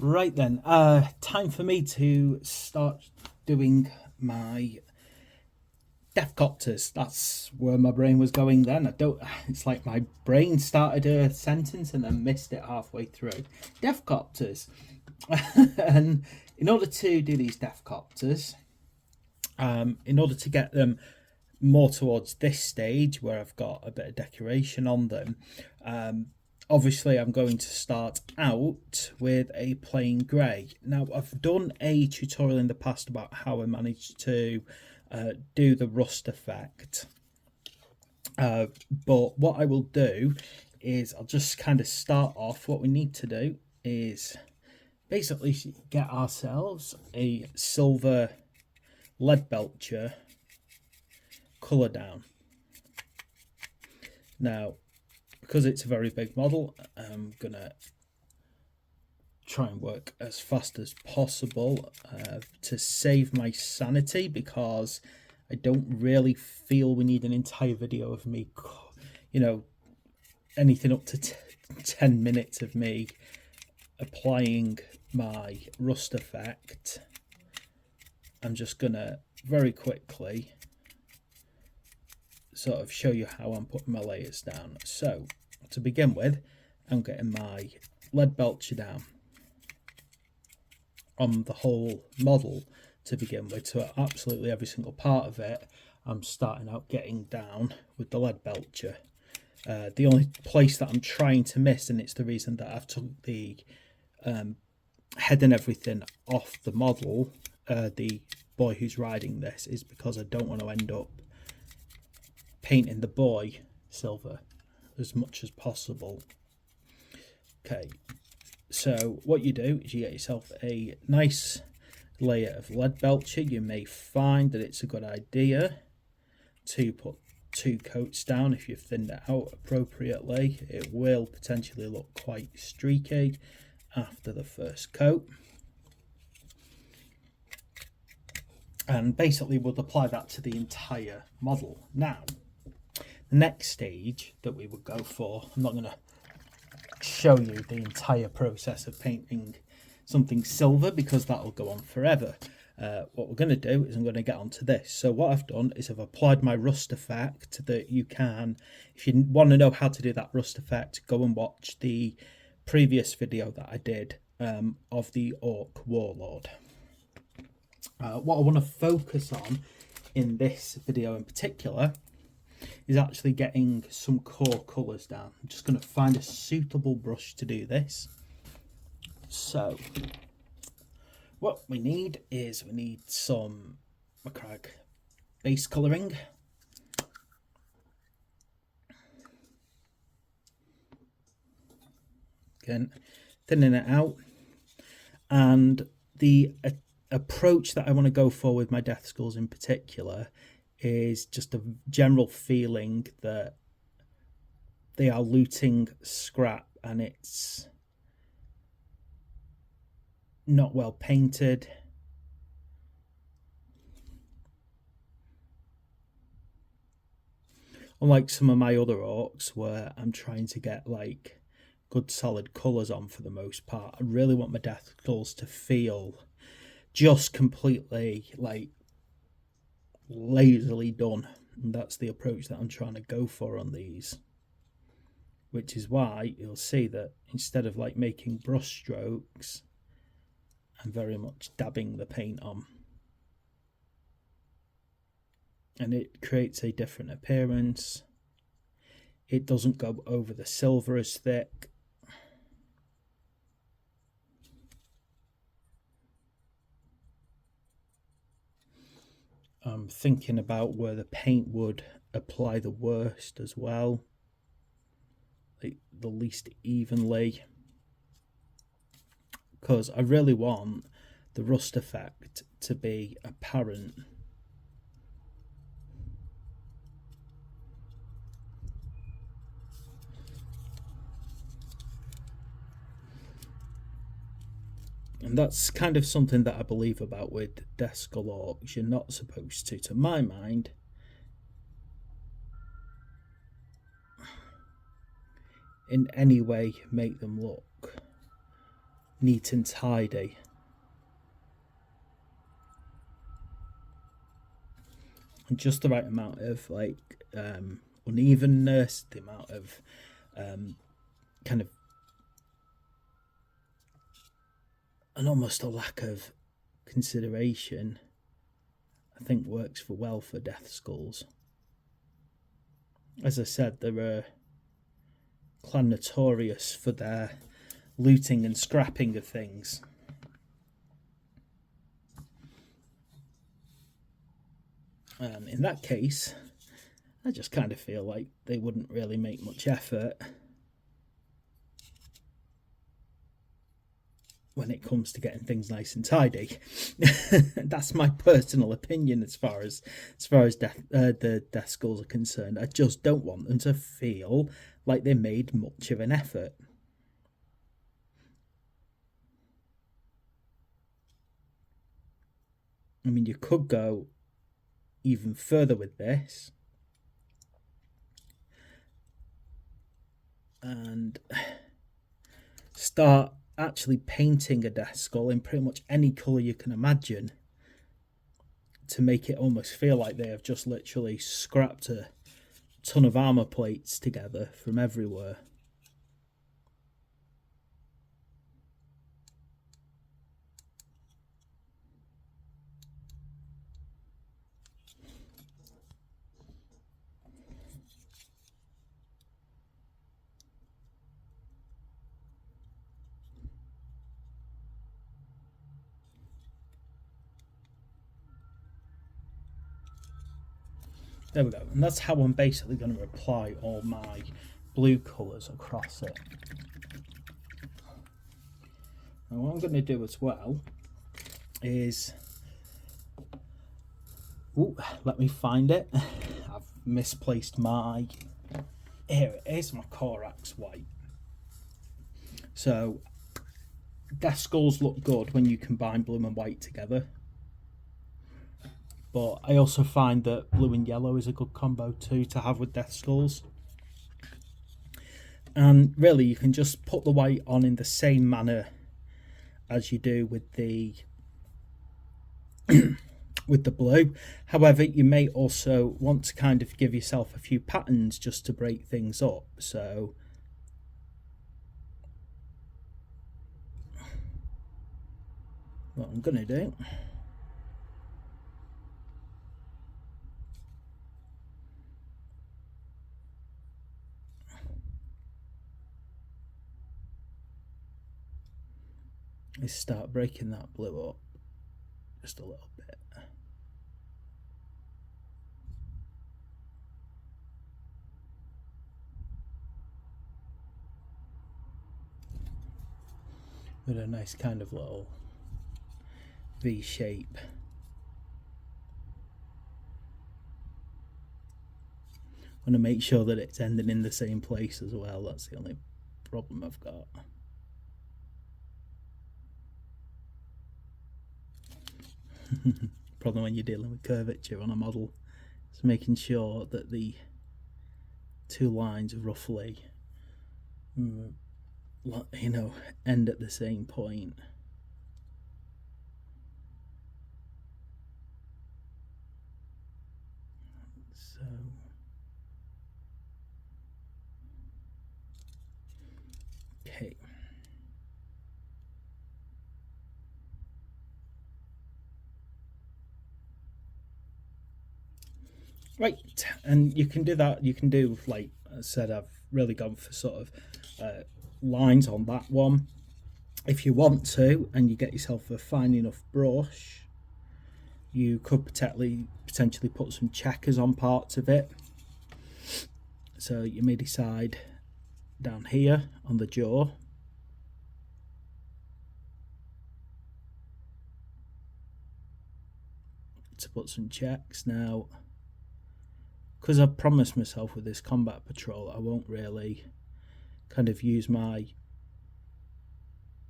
Right then, time for me to start doing my Deathcopters. That's where my brain was going then. It's like my brain started a sentence and then missed it halfway through. Deathcopters. And in order to do these Deathcopters, in order to get them more towards this stage where I've got a bit of decoration on them, obviously I'm going to start out with a plain grey. Now I've done a tutorial in the past about how I managed to do the rust effect, but what I will do is I'll just kind of start off. What we need to do is basically get ourselves a silver lead belcher colour down. Now, because it's a very big model, I'm gonna try and work as fast as possible to save my sanity, because I don't really feel we need an entire video of me, anything up to 10 minutes of me applying my rust effect. I'm just gonna very quickly sort of show you how I'm putting my layers down. So to begin with, I'm getting my lead belcher down on the whole model to begin with. So absolutely every single part of it, I'm starting out getting down with the lead belcher. The only place that I'm trying to miss, and it's the reason that I've took the head and everything off the model, the boy who's riding this, is because I don't want to end up painting the boy silver as much as possible. Okay, so what you do is you get yourself a nice layer of lead belcher. You may find that it's a good idea to put 2 coats down. If you've thinned it out appropriately, it will potentially look quite streaky after the first coat. And basically we'll apply that to the entire model. Now, the next stage that we would go for, I'm not going to show you the entire process of painting something silver because that'll go on forever. What we're going to do is I'm going to get onto this. So what I've done is I've applied my rust effect that you can, if you want to know how to do that rust effect, go and watch the previous video that I did of the Orc Warlord. What I want to focus on in this video in particular is actually getting some core colours down. I'm just going to find a suitable brush to do this. So what we need is some McCrag base colouring. Again, thinning it out. And the approach that I want to go for with my Deathskulls in particular is just a general feeling that they are looting scrap and it's not well painted. Unlike some of my other orcs where I'm trying to get like good solid colours on for the most part, I really want my Deathskulls to feel just completely like lazily done, and that's the approach that I'm trying to go for on these, which is why you'll see that instead of like making brush strokes, I'm very much dabbing the paint on, and it creates a different appearance. It doesn't go over the silver as thick. I'm thinking about where the paint would apply the worst as well, like the least evenly, because I really want the rust effect to be apparent. And that's kind of something that I believe about with Deathskull orcs. You're not supposed to my mind, in any way make them look neat and tidy. And just the right amount of like unevenness, the amount of kind of and almost a lack of consideration, I think works for well for Deathskulls. As I said, they're a clan notorious for their looting and scrapping of things. And in that case, I just kind of feel like they wouldn't really make much effort when it comes to getting things nice and tidy. That's my personal opinion as far as the Deathskulls are concerned. I just don't want them to feel like they made much of an effort. I mean, you could go even further with this and start actually painting a Deathskull in pretty much any colour you can imagine to make it almost feel like they have just literally scrapped a ton of armour plates together from everywhere. There we go, and that's how I'm basically going to apply all my blue colours across it. Now what I'm going to do as well is, let me find it. I've misplaced my, here it is, my Corax white. So Deathskulls look good when you combine blue and white together. But I also find that blue and yellow is a good combo too to have with Deathskulls. And really, you can just put the white on in the same manner as you do with the with the blue. However, you may also want to kind of give yourself a few patterns just to break things up. So what I'm going to do is start breaking that blue up just a little bit. With a nice kind of little V shape. I want to make sure that it's ending in the same place as well. That's the only problem I've got. Problem when you're dealing with curvature on a model is making sure that the two lines roughly, you know, end at the same point. So okay. Right, and you can do that. You can do, like I said, I've really gone for sort of lines on that one. If you want to, and you get yourself a fine enough brush, you could potentially put some checkers on parts of it. So you may decide down here on the jaw to put some checks. Now, because I've promised myself with this combat patrol, I won't really kind of use my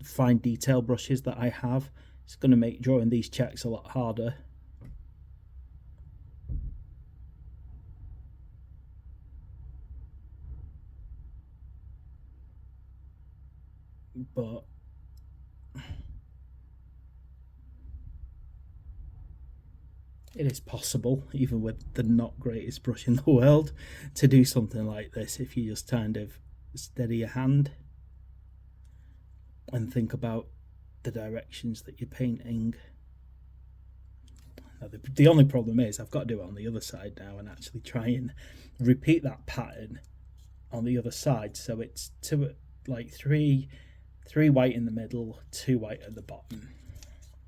fine detail brushes that I have. It's going to make drawing these checks a lot harder. But it is possible, even with the not greatest brush in the world, to do something like this if you just kind of steady your hand and think about the directions that you're painting. Now, the only problem is I've got to do it on the other side now and actually try and repeat that pattern on the other side. So it's three white in the middle, 2 white at the bottom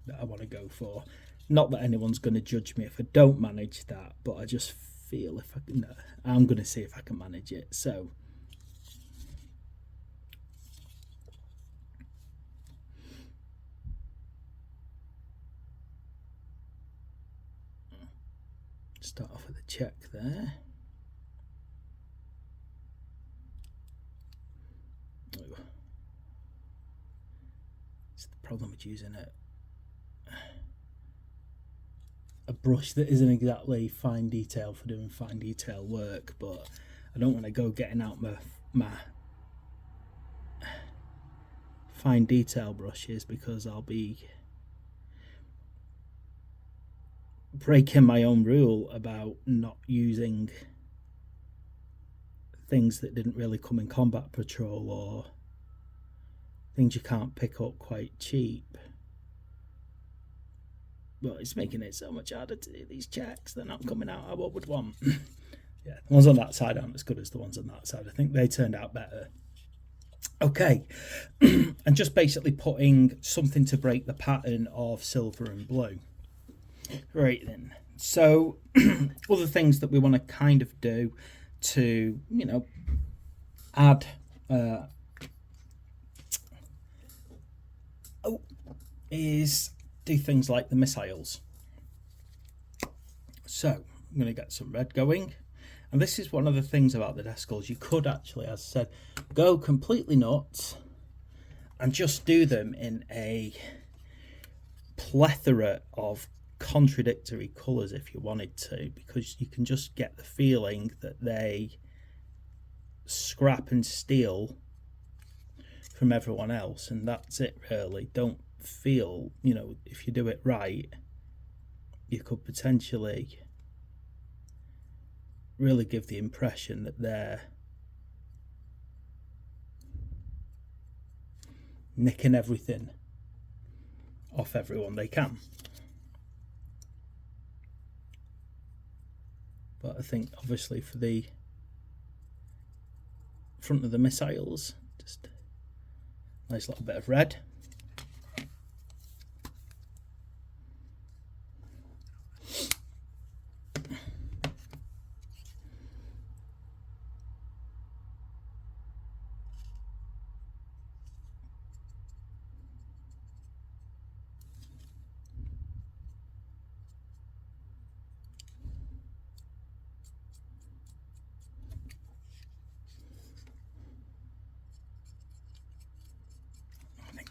that I want to go for. Not that anyone's going to judge me if I don't manage that, but I just feel if I can, I'm going to see if I can manage it. So start off with a check there. It's the problem with using a brush that isn't exactly fine detail for doing fine detail work, but I don't want to go getting out my fine detail brushes because I'll be breaking my own rule about not using things that didn't really come in Combat Patrol or things you can't pick up quite cheap. But it's making it so much harder to do these checks. They're not coming out how I would want. Yeah, the ones on that side aren't as good as the ones on that side. I think they turned out better. Okay, and just basically putting something to break the pattern of silver and blue. Right then, so other things that we want to kind of do to, you know, add is do things like the missiles. So I'm going to get some red going, and this is one of the things about the Deathskulls. You could actually, as I said, go completely nuts and just do them in a plethora of contradictory colours if you wanted to, because you can just get the feeling that they scrap and steal from everyone else, and that's it really. Don't feel, you know, if you do it right, you could potentially really give the impression that they're nicking everything off everyone they can. But I think obviously for the front of the missiles, just a nice little bit of red.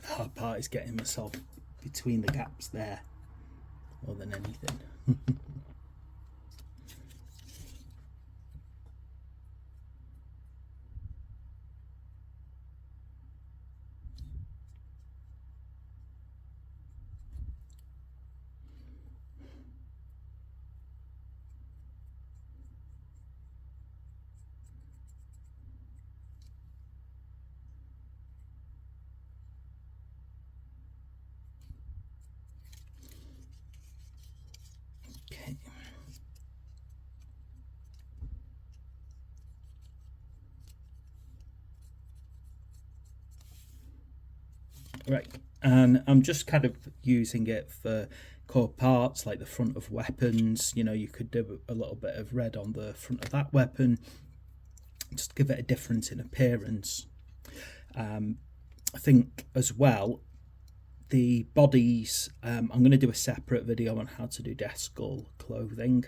The hard part is getting myself between the gaps there more than anything. Okay. Right, and I'm just kind of using it for core parts like the front of weapons. You know, you could do a little bit of red on the front of that weapon, just give it a difference in appearance. I think as well, the bodies, I'm going to do a separate video on how to do Deathskull clothing,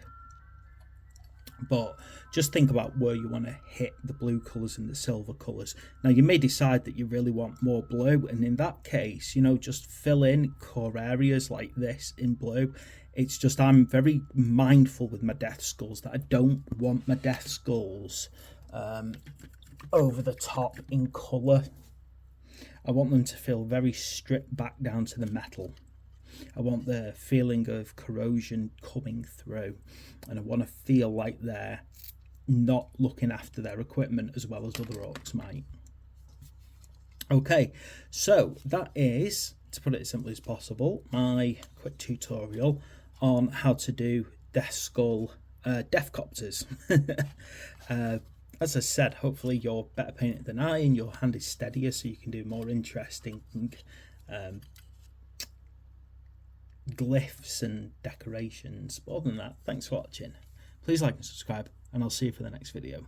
but just think about where you want to hit the blue colours and the silver colours. Now you may decide that you really want more blue, and in that case, you know, just fill in core areas like this in blue. It's just I'm very mindful with my Deathskulls that I don't want my Deathskulls over the top in colour. I want them to feel very stripped back down to the metal. I want the feeling of corrosion coming through, and I want to feel like they're not looking after their equipment as well as other orcs might. Okay, so that is, to put it as simply as possible, my quick tutorial on how to do Deathskull Deathcopters. As I said, hopefully you're better painted than I and your hand is steadier so you can do more interesting glyphs and decorations. But other than that, thanks for watching. Please like and subscribe, and I'll see you for the next video.